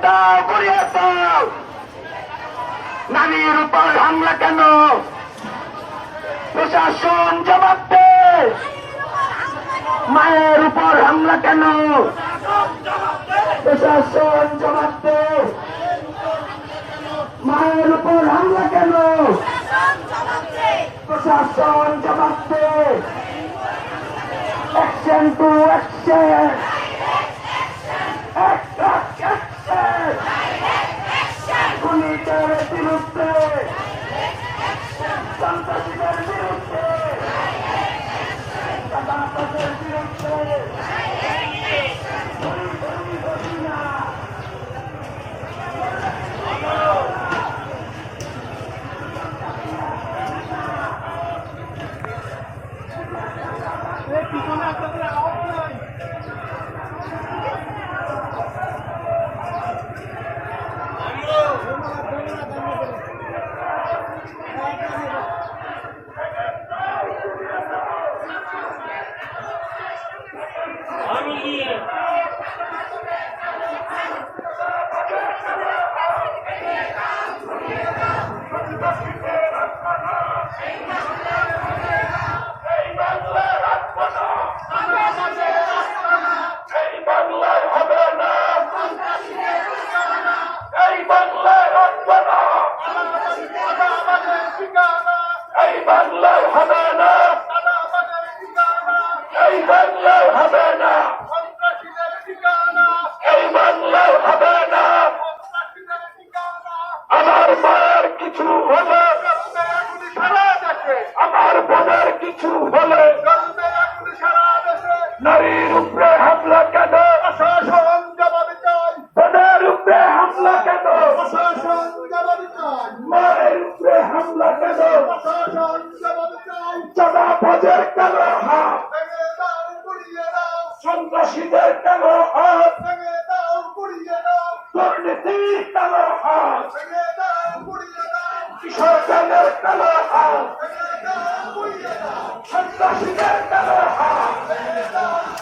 দাও গড়িয়ে দাও। নারীর উপর হামলা কেন? প্রশাসন জবাব দে। মায়ের উপর হামলা কেন? প্রশাসন জবাব দে। মায়ের উপর হামলা কেন? প্রশাসন জবাব দে। অ্যাকশন টু অ্যাকশন, খুনিদের বিরুদ্ধে, সন্ত্রাসীদের বিরুদ্ধে, চাঁদাবাজের বিরুদ্ধে। বাংলায় হবে না, এই বাংলায় হবে না, এই বাংলায় হবে না। আমার মায়ের কিছু হলে, আমার বোনের কিছু হলে, নারীর উপরে হামলা কেন? প্রশাসন জবাব চাই। বোনের উপরে হামলা কেন? প্রশাসন জবাব চাই। মায়ের উপরে হামলা কেন? প্রশাসন জবাব চাই। চাঁদাবাজের কেন হাত? ভেঙে দাও, গুড়িয়ে দাও। সন্ত্রাসীদের কেন হাত? ভেঙে দাও, গুড়িয়ে দাও। দুর্নীতির কেন হাত? ভেঙে দাও, গুড়িয়ে দাও। কৃষকের কেন হাত? ভেঙে দাও, গুড়িয়ে দাও। সন্ত্রাসীদের কেন হাত? ভেঙে দাও।